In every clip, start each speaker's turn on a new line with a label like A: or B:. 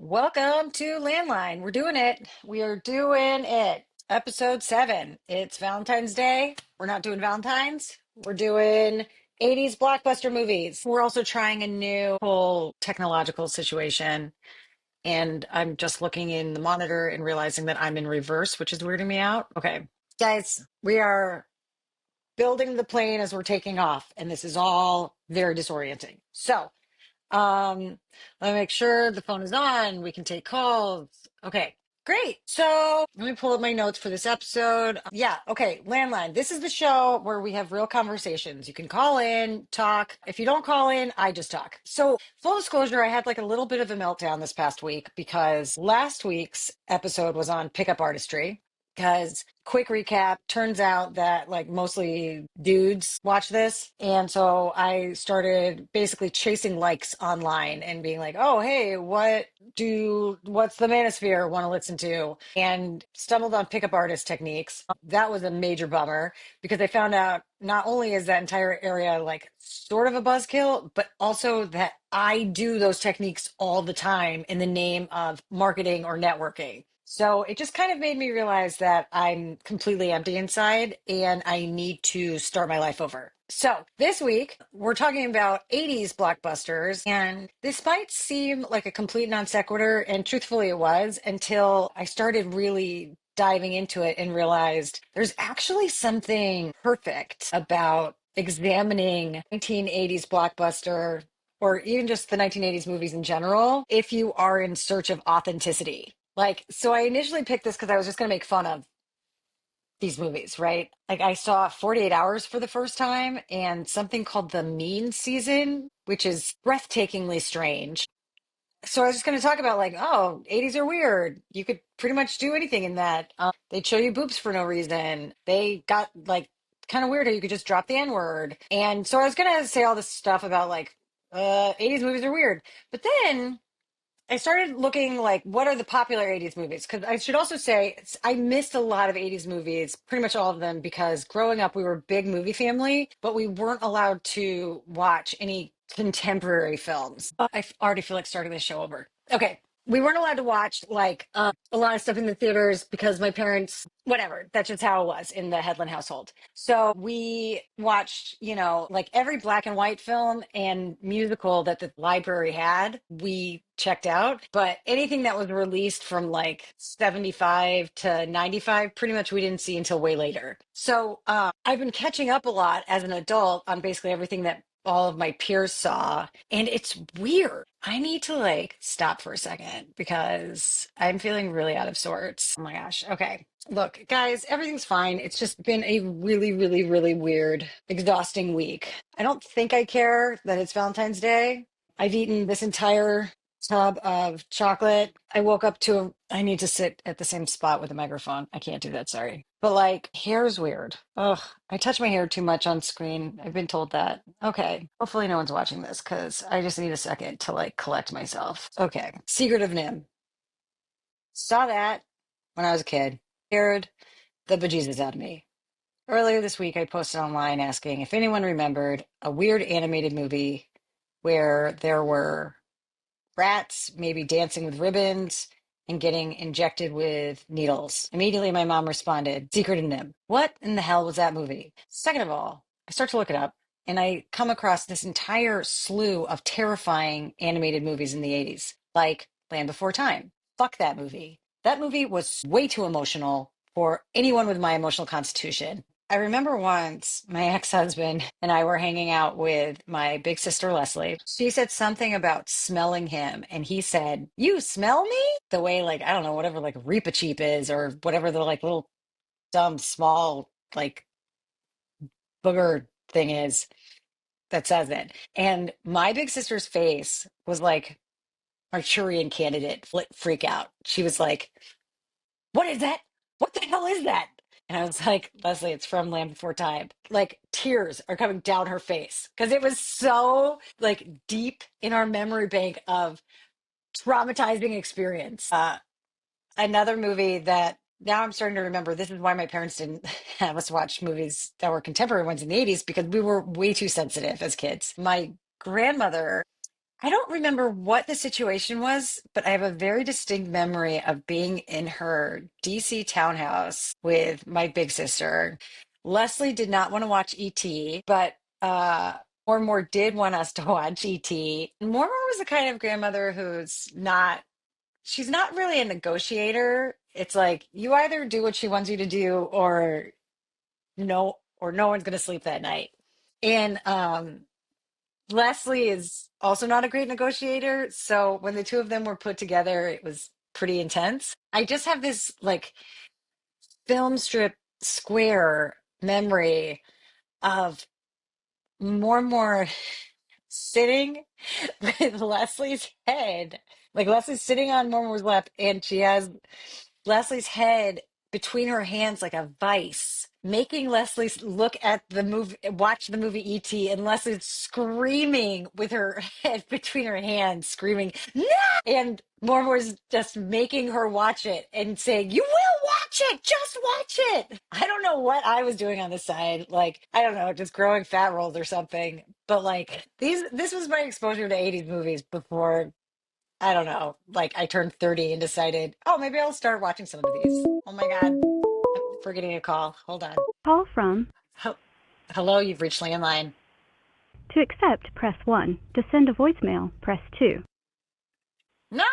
A: Welcome to Landline. We're doing it. We are doing it. Episode 7. It's Valentine's Day. We're not doing Valentine's. We're doing 80s blockbuster movies. We're also trying a new whole technological situation. And I'm just looking in the monitor and realizing that I'm in reverse, which is weirding me out. Okay. Guys, we are building the plane as we're taking off, and this is all very disorienting. Let me make sure the phone is on. We can take calls. Okay, great. So let me pull up my notes for this episode. Yeah, okay, Landline. This is the show where we have real conversations. You can call in, talk. If you don't call in, I just talk. So, full disclosure, I had like a little bit of a meltdown this past week because last week's episode was on pickup artistry. Because quick recap, turns out that like mostly dudes watch this. And so I started basically chasing likes online and being like, oh, hey, what's the manosphere want to listen to? And stumbled on pickup artist techniques. That was a major bummer because I found out not only is that entire area like sort of a buzzkill, but also that I do those techniques all the time in the name of marketing or networking. So it just kind of made me realize that I'm completely empty inside and I need to start my life over. So this week, we're talking about 80s blockbusters. And this might seem like a complete non sequitur, and truthfully, it was until I started really diving into it and realized there's actually something perfect about examining 1980s blockbuster or even just the 1980s movies in general if you are in search of authenticity. Like, so I initially picked this because I was just going to make fun of these movies, right? Like, I saw 48 Hours for the first time and something called The Mean Season, which is breathtakingly strange. So I was just going to talk about, like, oh, 80s are weird. You could pretty much do anything in that. They'd show you boobs for no reason. They got, like, kind of weird how you could just drop the N word. And so I was going to say all this stuff about, like, 80s movies are weird. But then I started looking like what are the popular 80s movies? Because I should also say I missed a lot of 80s movies, pretty much all of them, because growing up we were a big movie family, but we weren't allowed to watch any contemporary films. I already feel like starting this show over. Okay. We weren't allowed to watch like a lot of stuff in the theaters because my parents, whatever, that's just how it was in the Headland household. So we watched, like every black and white film and musical that the library had, we checked out. But anything that was released from like 75 to 95, pretty much we didn't see until way later. So I've been catching up a lot as an adult on basically everything that all of my peers saw. And it's weird. I need to like stop for a second because I'm feeling really out of sorts. Oh my gosh. Okay. Look, guys, everything's fine. It's just been a really, really, really weird, exhausting week. I don't think I care that it's Valentine's Day. I've eaten this entire tub of chocolate. I woke up to, I need to sit at the same spot with the microphone. I can't do that, sorry. But like, hair's weird. Ugh, I touch my hair too much on screen. I've been told that. Okay, hopefully no one's watching this because I just need a second to like collect myself. Okay, Secret of Nim. Saw that when I was a kid. Scared the bejesus out of me. Earlier this week, I posted online asking if anyone remembered a weird animated movie where there were rats, maybe dancing with ribbons and getting injected with needles. Immediately, my mom responded, Secret of Nim. What in the hell was that movie? Second of all, I start to look it up and I come across this entire slew of terrifying animated movies in the 80s, like Land Before Time. Fuck that movie. That movie was way too emotional for anyone with my emotional constitution. I remember once my ex-husband and I were hanging out with my big sister Leslie. She said something about smelling him, and he said, "You smell me?" The way, like, I don't know, whatever like Reaper Cheap is, or whatever the like little dumb small like booger thing is that says it. And my big sister's face was like Archurian candidate freak out. She was like, what is that? What the hell is that? And I was like, Leslie, it's from Land Before Time. Like tears are coming down her face because it was so like deep in our memory bank of traumatizing experience. Another movie that now I'm starting to remember, this is why my parents didn't have us watch movies that were contemporary ones in the 80s because we were way too sensitive as kids. My grandmother I don't remember what the situation was, but I have a very distinct memory of being in her DC townhouse with my big sister. Leslie did not want to watch ET, but Mormor did want us to watch ET. Mormor was the kind of grandmother she's not really a negotiator. It's like you either do what she wants you to do or no one's going to sleep that night. And Leslie is also not a great negotiator. So when the two of them were put together, it was pretty intense. I just have this like film strip square memory of more and more sitting with Leslie's head. Like Leslie's sitting on Mormore's lap and she has Leslie's head between her hands like a vice, making Leslie look at the movie, watch the movie E.T., and Leslie's screaming with her head between her hands, screaming, no! And Mormore's just making her watch it and saying, you will watch it, just watch it. I don't know what I was doing on the side. Like, I don't know, just growing fat rolls or something. But like this was my exposure to 80s movies before I don't know. Like I turned 30 and decided, oh, maybe I'll start watching some of these. Oh my God. I'm forgetting a call. Hold on.
B: Call from.
A: Hel- Hello, you've reached Landline.
B: To accept, press 1. To send a voicemail, press 2.
A: No!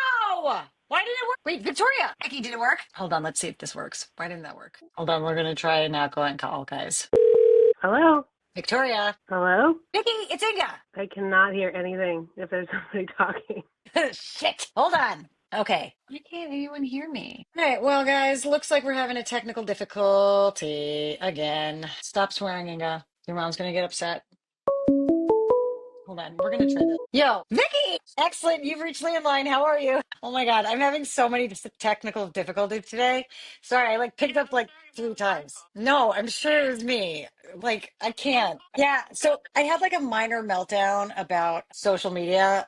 A: Why didn't it work? Wait, Victoria. Vicky, did it work? Hold on, let's see if this works. Why didn't that work? Hold on, we're gonna try an outgoing call, guys.
C: Hello?
A: Victoria.
C: Hello?
A: Vicky, it's Inga.
C: I cannot hear anything if there's somebody talking.
A: Shit. Hold on. Okay. Why can't anyone hear me? All right. Well, guys, looks like we're having a technical difficulty again. Stop swearing, Inga. Your mom's going to get upset. Hold on. We're going to try this. Yo, Vicky! Excellent. You've reached Landline. How are you? Oh my God. I'm having so many technical difficulties today. Sorry. I like picked up like three times. No, I'm sure it was me. Like, I can't. Yeah. So I had like a minor meltdown about social media.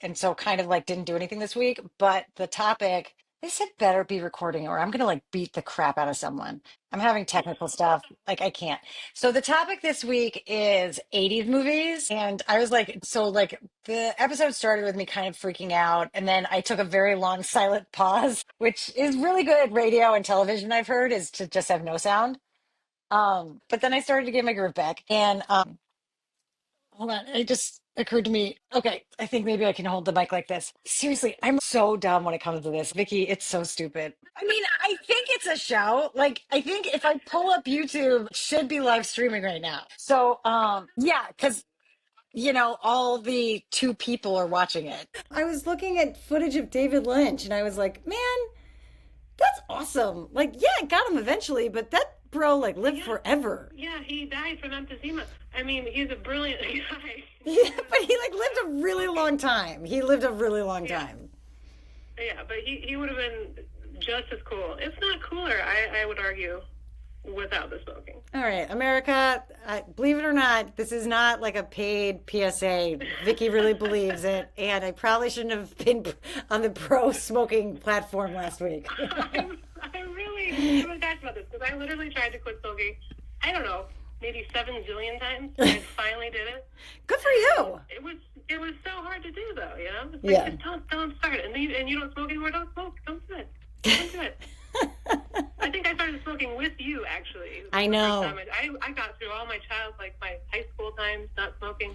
A: And so kind of like didn't do anything this week. But the topic, they said better be recording or I'm going to like beat the crap out of someone. I'm having technical stuff. Like, I can't. So the topic this week is 80s movies. And I was like, so like the episode started with me kind of freaking out. And then I took a very long silent pause, which is really good at radio and television, I've heard, is to just have no sound. But then I started to get my groove back. And hold on, it just occurred to me, okay, I think maybe I can hold the mic like this. Seriously, I'm so dumb when it comes to this. Vicky, it's so stupid. I mean, I think it's a show. Like, I think if I pull up YouTube, it should be live streaming right now. So, yeah, because all the two people are watching it. I was looking at footage of David Lynch and I was like, man, that's awesome. Like, yeah, I got him eventually, but that bro like lived forever.
C: Yeah, he died from emphysema. I mean, he's a brilliant guy.
A: Yeah, but he like lived a really long time. He lived a really long time.
C: Yeah, but he would have been just as cool. If not cooler, I would argue, without the smoking.
A: All right, America, believe it or not, this is not like a paid PSA. Vicky really believes it, and I probably shouldn't have been on the pro-smoking platform last week.
C: I'm really attached about this because I literally tried to quit smoking, I don't know, maybe 7 zillion times. I finally did it.
A: Good for you.
C: It was so hard to do, though, you know? It's
A: yeah.
C: Just don't start. And you don't smoke anymore, don't smoke. Don't do it. Don't do it. I think I started smoking with you, actually.
A: I know.
C: I got through all my my high school times not smoking.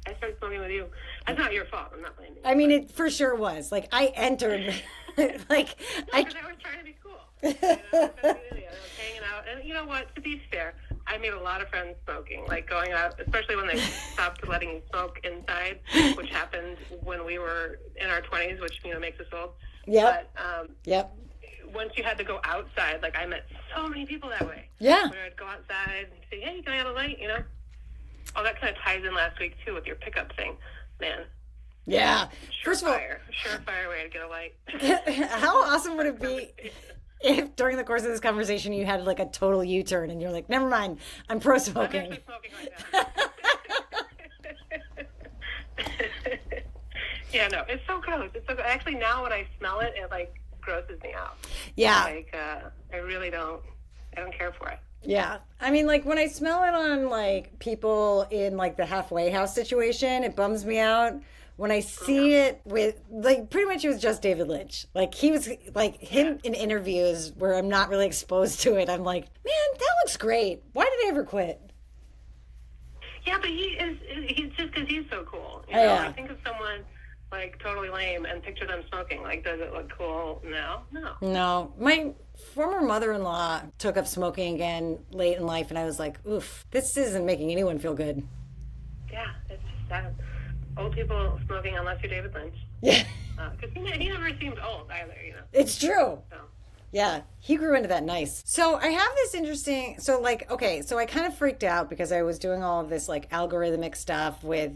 C: I started smoking with you. That's not your fault. I'm not blaming you.
A: I mean, it for sure was. Like, I entered,
C: because I was trying to be cool. I was hanging out. And you know what? To be fair, I made a lot of friends smoking, like going out, especially when they stopped letting you smoke inside, which happened when we were in our 20s, which, makes us old.
A: Yep.
C: But,
A: yep.
C: Once you had to go outside, like I met so many people that way.
A: Yeah.
C: Where I'd go outside and say, hey, can I have a light, All that kind of ties in last week, too, with your pickup thing. Man.
A: Yeah. First of all,
C: surefire way to get a light.
A: How awesome would it be if during the course of this conversation you had like a total U-turn and you're like, never mind, I'm pro-smoking.
C: I'm actually smoking right now. Yeah, no, it's so gross. It's so gross. Actually, now when I smell it, it like grosses me out.
A: Yeah.
C: Like, I really don't care for it.
A: Yeah. I mean, like, when I smell it on, like, people in, like, the halfway house situation, it bums me out.
D: when I see it with, like, pretty much it was just David Lynch. Like, he was, like, him in interviews where I'm not really exposed to it. I'm like, man, that looks great. Why did I ever quit?
C: Yeah, but he's just because he's so cool. You know?
D: Yeah.
C: I think of someone like totally lame and picture them smoking. Like, does it look cool? No.
D: No. My former mother-in-law took up smoking again late in life, and I was like, oof, this isn't making anyone feel good.
C: Yeah, it's just sad. Old people smoking unless you're David Lynch.
D: Yeah.
C: Because he never seemed old either, you know.
D: It's true.
C: So.
D: Yeah, he grew into that nice. So I have this interesting, so I kind of freaked out because I was doing all of this like algorithmic stuff with,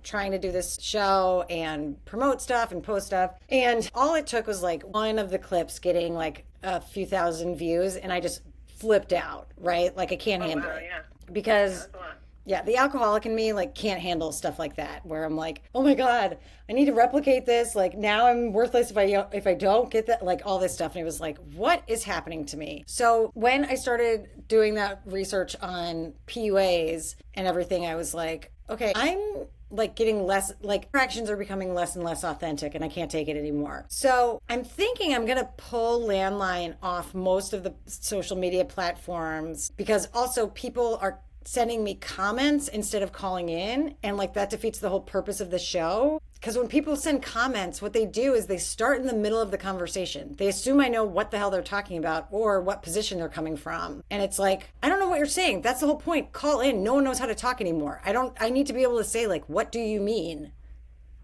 D: trying to do this show and promote stuff and post stuff. And all it took was like one of the clips getting like a few thousand views, and I just flipped out, right? Like I can't handle it.
C: Yeah.
D: Because
C: That's a lot.
D: yeah, the alcoholic in me like can't handle stuff like that, where I'm like, oh my God, I need to replicate this. Like now I'm worthless if I don't get that, like all this stuff. And it was like, what is happening to me? So when I started doing that research on PUAs and everything, I was like, okay, I'm like getting less, like interactions are becoming less and less authentic, and I can't take it anymore. So I'm thinking I'm going to pull Landline off most of the social media platforms, because also people are sending me comments instead of calling in, and like that defeats the whole purpose of the show. Because when people send comments, what they do is they start in the middle of the conversation. They assume I know what the hell they're talking about or what position they're coming from. And it's like, I don't know what you're saying. That's the whole point. Call in. No one knows how to talk anymore. I need to be able to say, like, what do you mean?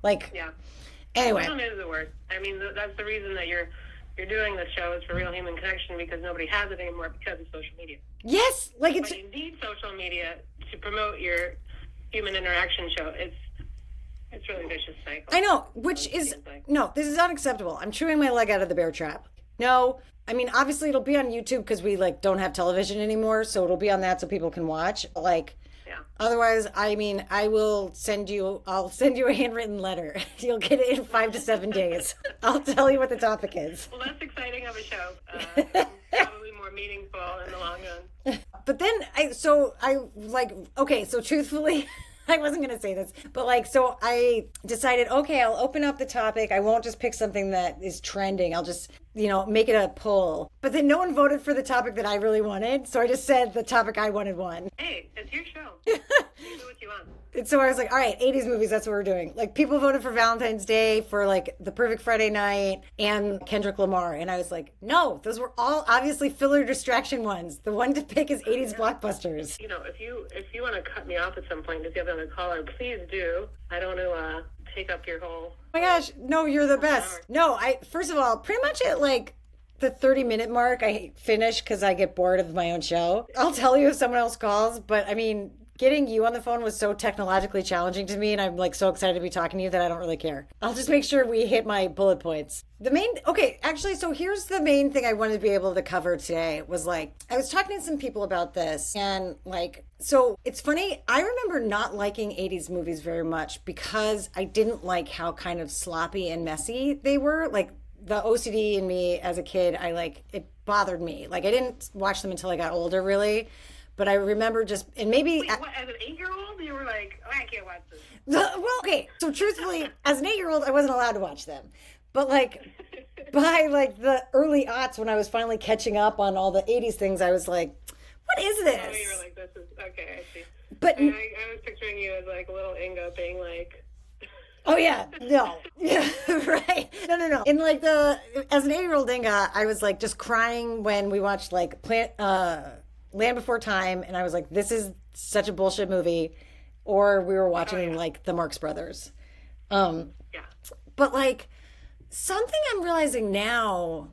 D: Like,
C: yeah.
D: Anyway.
C: Real is the word. I mean, that's the reason that you're doing this show, is for real human connection, because nobody has it anymore because of social media.
D: Yes, like it's.
C: But you need social media to promote your human interaction show. It's really vicious cycle.
D: I know, which is no, this is unacceptable. I'm chewing my leg out of the bear trap. No, I mean obviously it'll be on YouTube because we like don't have television anymore, so it'll be on that so people can watch. Like, yeah. Otherwise, I mean, I'll send you a handwritten letter. You'll get it in 5 to 7 days. I'll tell you what the topic is.
C: Well, that's exciting of a show. Probably more meaningful in the long run.
D: But then so truthfully, I wasn't going to say this, but so I decided, okay, I'll open up the topic. I won't just pick something that is trending. I'll just, make it a poll. But then no one voted for the topic that I really wanted. So I just said the topic I wanted won.
C: Hey, it's your show. You do what you want.
D: And so I was like, all right, 80s movies, that's what we're doing. Like, people voted for Valentine's Day, for like The Perfect Friday Night, and Kendrick Lamar. And I was like, no, those were all obviously filler distraction ones. The one to pick is 80s blockbusters.
C: If you want to cut me off at some point, just give them a caller, please do. I don't want to take up your whole...
D: Oh my gosh, no, you're the best. No, first of all, pretty much at like the 30-minute mark, I finish because I get bored of my own show. I'll tell you if someone else calls, but I mean... Getting you on the phone was so technologically challenging to me, and I'm like so excited to be talking to you that I don't really care. I'll just make sure we hit my bullet points. So here's the main thing I wanted to be able to cover today was I was talking to some people about this, and so it's funny, I remember not liking 80s movies very much because I didn't like how kind of sloppy and messy they were. Like the OCD in me as a kid, it bothered me. Like I didn't watch them until I got older, really. But I remember as an
C: 8-year-old, you were like, oh, I can't watch this.
D: Well, okay. So truthfully, as an 8-year-old, I wasn't allowed to watch them. But by the early aughts, when I was finally catching up on all the 80s things, I was like, what is this?
C: Oh, you were like, this is, okay, I see.
D: But
C: I was picturing you as little Inga being like...
D: Oh, yeah. No. Yeah, right. No. And as an 8-year-old Inga, I was just crying when we watched Land Before Time, and I was like, this is such a bullshit movie. Or we were watching the Marx Brothers. Yeah. But something I'm realizing now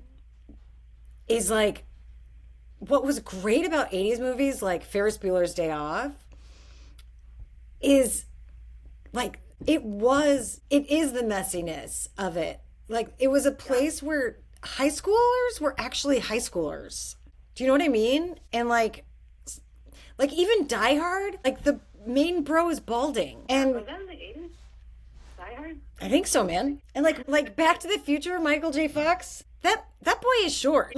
D: is what was great about 80s movies like Ferris Bueller's Day Off is it is the messiness of it. It was a place where high schoolers were actually high schoolers. Do you know what I mean? And even Die Hard, the main bro is balding. And
C: was that in the 80s? Die Hard?
D: I think so, man. And like Back to the Future, Michael J. Fox, that boy is short.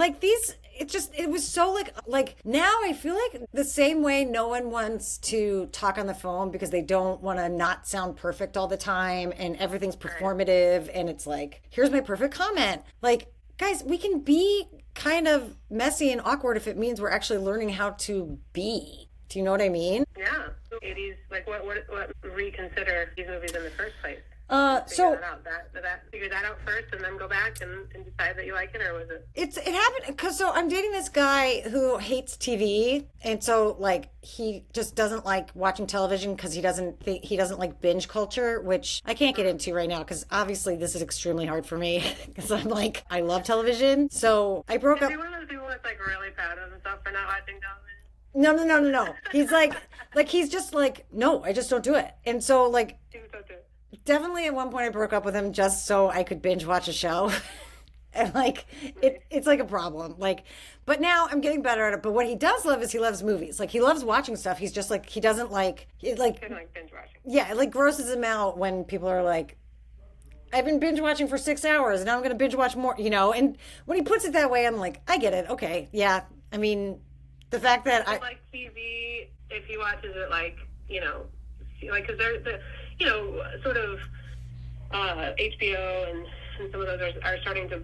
D: it was so like now I feel like the same way no one wants to talk on the phone because they don't want to not sound perfect all the time and everything's performative and it's like, here's my perfect comment. Like, guys, we can be kind of messy and awkward if it means we're actually learning how to be. Do you know what I mean?
C: Yeah. 80s, like what reconsider these movies in the first place? Figure that out first and then go back and decide that you like it, or was it?
D: It happened because I'm dating this guy who hates TV, and so like he just doesn't like watching television because he doesn't like binge culture, which I can't get into right now because obviously this is extremely hard for me because I'm like, I love television. So I broke up.
C: Is he one of those people that's like really proud of himself for not watching television?
D: No. He's like he's just like, no, I just don't do it. And so like, definitely at one point I broke up with him just so I could binge watch a show. And like, it's like a problem. Like, but now I'm getting better at it. But what he does love is he loves movies. Like he loves watching stuff. He's just like, he doesn't like, it like
C: binge watching.
D: Yeah, it like grosses him out when people are like, I've been binge watching for 6 hours and now I'm going to binge watch more, you know? And when he puts it that way, I'm like, I get it. Okay. Yeah. I mean, the fact that I
C: like TV, if he watches it, like, you know, like, because they're the, you know, sort of HBO and some of those are starting to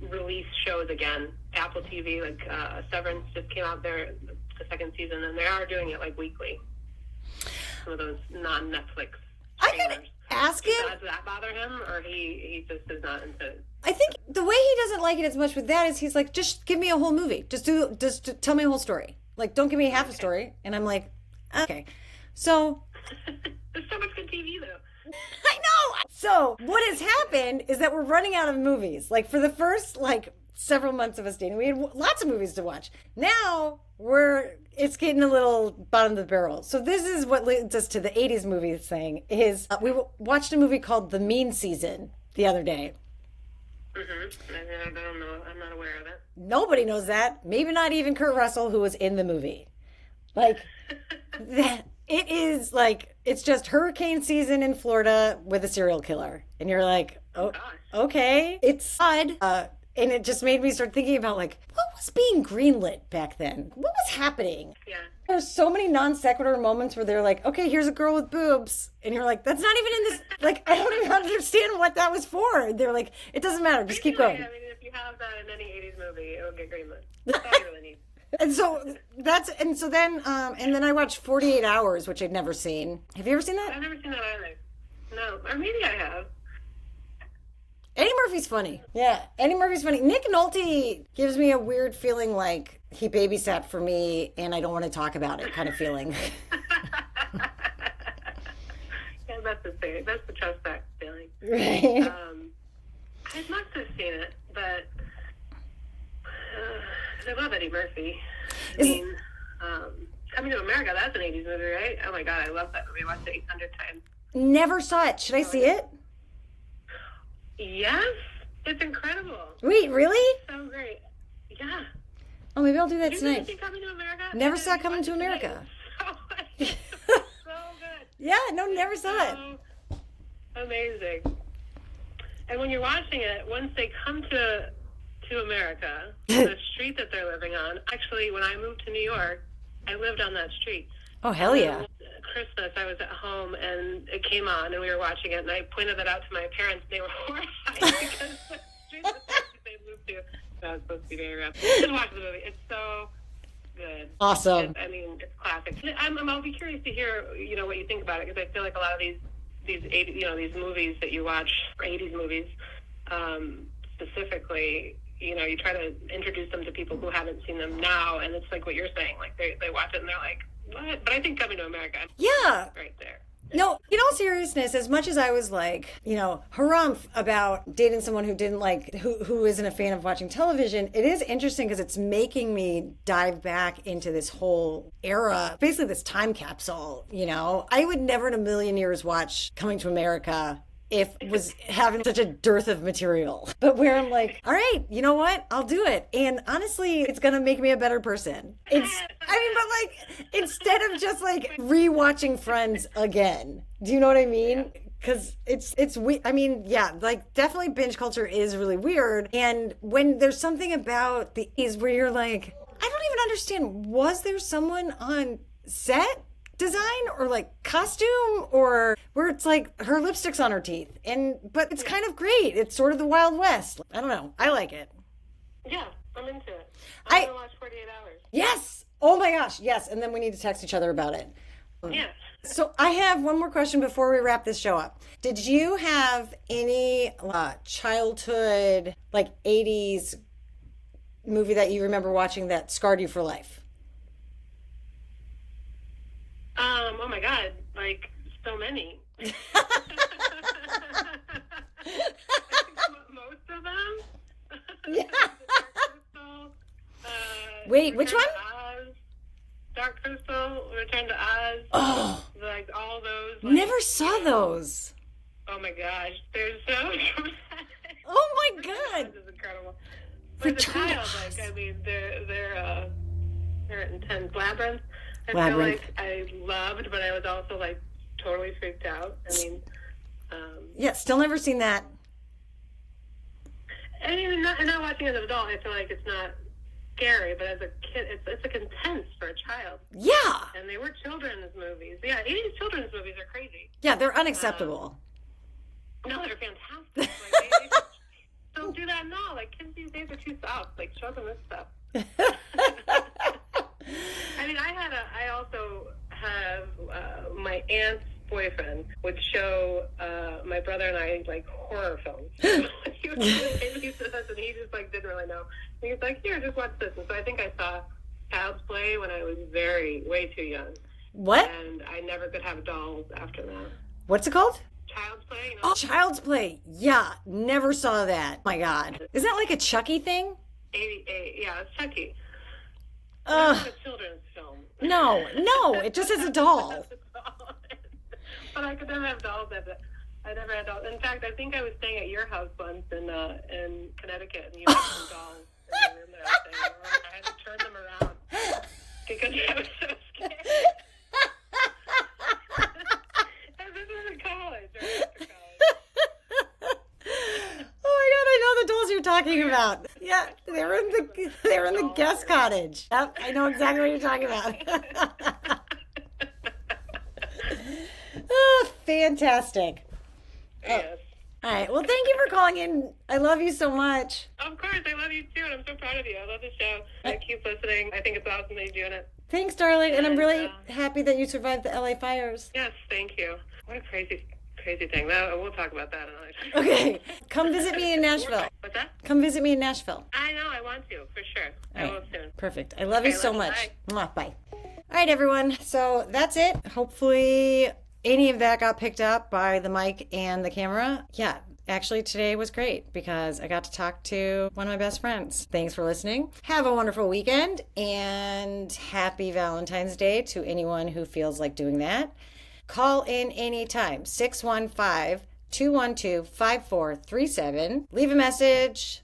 C: release shows again. Apple TV, like Severance just came out there, the second season, and they are doing it like weekly. Some of those non-Netflix.
D: I could ask him.
C: Does that bother him, or he just is not into it?
D: I think the way he doesn't like it as much with that is he's like, just give me a whole movie. Just tell me a whole story. Like, don't give me half a story. And I'm like, okay. So
C: there's so much good TV though.
D: I know. So what has happened is that we're running out of movies. Like for the first like several months of us dating, we had lots of movies to watch. Now it's getting a little bottom of the barrel. So this is what leads us to the 80s movie thing is we watched a movie called The Mean Season the other day.
C: I don't know. I'm not aware of it.
D: Nobody knows that. Maybe not even Kurt Russell, who was in the movie. Like, that. It is like, it's just hurricane season in Florida with a serial killer. And you're like, oh okay. It's odd. And it just made me start thinking about like, what was being greenlit back then? What was happening?
C: Yeah.
D: There's so many non sequitur moments where they're like, okay, here's a girl with boobs. And you're like, that's not even in this. Like, I don't even understand what that was for. They're like, it doesn't matter. Just keep going.
C: I mean, if you have that in any 80s movie, it will get greenlit. That's all you really need.
D: And then I watched 48 Hours, which I'd never seen. Have you ever seen that?
C: I've never seen that either. No, or maybe I have.
D: Eddie Murphy's funny. Yeah, Eddie Murphy's funny. Nick Nolte gives me a weird feeling like he babysat for me and I don't want to talk about it kind of feeling.
C: Yeah, that's the thing. That's the trust back feeling.
D: Right.
C: I must have seen it, but I love Eddie Murphy. Coming to America, that's an 80s movie, right? Oh my God, I love that movie. I watched it 800 times.
D: Never saw it. Should I see it?
C: Yes, it's incredible.
D: Wait, really?
C: It's so great. Yeah.
D: Oh, maybe I'll do that
C: Did
D: tonight.
C: you see Coming to America?
D: Never saw Coming to America.
C: So good.
D: Yeah, no, never saw it.
C: Amazing. And when you're watching it, once they come to America, the street that they're living on, actually, when I moved to New York, I lived on that street.
D: Oh, hell yeah.
C: Christmas, I was at home, and it came on, and we were watching it, and I pointed that out to my parents, and they were horrified because the street was the street they moved to. That was supposed to be very rough. Just watch the movie. It's so good.
D: Awesome.
C: It's classic. I'll be curious to hear, what you think about it, because I feel like a lot of these 80, these movies that you watch, 80s movies, specifically, you try to introduce them to people who haven't seen them now, and it's like what you're saying, like they watch it and they're like, what? But I think Coming to America,
D: yeah,
C: right there.
D: No, in all seriousness, as much as I was like, harumph about dating someone who didn't like, who isn't a fan of watching television, it is interesting because it's making me dive back into this whole era, basically this time capsule, I would never in a million years watch Coming to America if it was having such a dearth of material. But where I'm like, all right, you know what? I'll do it. And honestly, it's going to make me a better person. But like, instead of just like rewatching Friends again, do you know what I mean? Because I mean, yeah, like definitely binge culture is really weird. And when there's something about is where you're like, I don't even understand. Was there someone on set design or like costume or where it's like her lipstick's on her teeth? But it's kind of great. It's sort of the Wild West. I don't know. I like it.
C: Yeah, I'm into it. I'm gonna watch 48 Hours.
D: Yes. Oh my gosh. Yes. And then we need to text each other about it.
C: Yeah.
D: So I have one more question before we wrap this show up. Did you have any childhood, like 80s movie that you remember watching that scarred you for life?
C: Oh my God, like so many. I think most of them.
D: Yeah.
C: Wait,
D: which one?
C: Dark Crystal, Return to Oz.
D: Oh.
C: Like all those. Like,
D: Never saw those.
C: Oh my gosh, they're so dramatic.
D: Oh my God.
C: This is incredible. For the
D: Return to
C: child,
D: Oz.
C: like, I mean, they're intense. Labyrinth. I
D: Labyrinth.
C: feel like I loved, but I was also like totally freaked out. I mean,
D: Yeah, still never seen that.
C: I mean, not watching as an adult, I feel like it's not scary, but as a kid, it's like intense for a child.
D: Yeah.
C: And they were children's movies. Yeah, 80s children's movies are crazy.
D: Yeah, they're unacceptable.
C: No, they're fantastic. Like, they just don't do that now. Like, kids these days are too soft. Like, show them this stuff. I mean, I also have my aunt's boyfriend would show my brother and I like horror films. He was introduced to us, and he just like didn't really know. He was like, "Here, just watch this." And so I think I saw Child's Play when I was way too young.
D: What?
C: And I never could have dolls after that.
D: What's it called?
C: Child's Play. You know?
D: Oh, Child's Play. Yeah, never saw that. Oh my God. Isn't that like a Chucky thing?
C: 88. Yeah, it's Chucky.
D: Ugh.
C: It's a children's film.
D: No, it just has a doll.
C: But I could never have dolls. I never had dolls. In fact, I think I was staying at your house once in Connecticut, and you had some dolls in the room that I was staying in. I had to turn them around because I was so scared. And this was in college, right after college.
D: Oh my God, I know the dolls you're talking about. Yeah, they were in the guest cottage. Yep, I know exactly what you're talking about. Oh, fantastic.
C: Yes.
D: All right. Well, thank you for calling in. I love you so much.
C: Of course, I love you too, and I'm so proud of you. I love the show. I keep listening. I think it's awesome that you're doing it.
D: Thanks, darling. And I'm really happy that you survived the LA fires.
C: Yes, thank you. What a crazy thing. We'll talk about that another time.
D: Okay. Come visit me in Nashville.
C: What's that?
D: Come visit me in Nashville.
C: I know. I want to, for sure. I will soon.
D: Perfect. I love you so
C: love you.
D: much. Mwah, bye. All right, everyone. So that's it. Hopefully any of that got picked up by the mic and the camera. Yeah. Actually, today was great because I got to talk to one of my best friends. Thanks for listening. Have a wonderful weekend and happy Valentine's Day to anyone who feels like doing that. Call in anytime, 615-212-5437. Leave a message.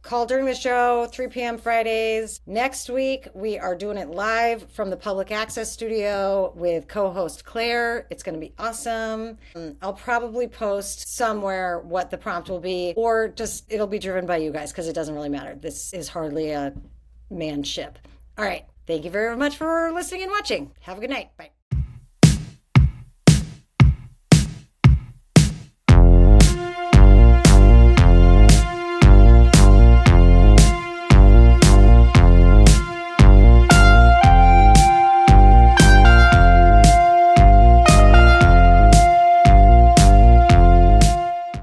D: Call during the show, 3 p.m. Fridays. Next week, we are doing it live from the Public Access Studio with co-host Claire. It's going to be awesome. I'll probably post somewhere what the prompt will be, or just it'll be driven by you guys because it doesn't really matter. This is hardly a manned ship. All right. Thank you very much for listening and watching. Have a good night. Bye.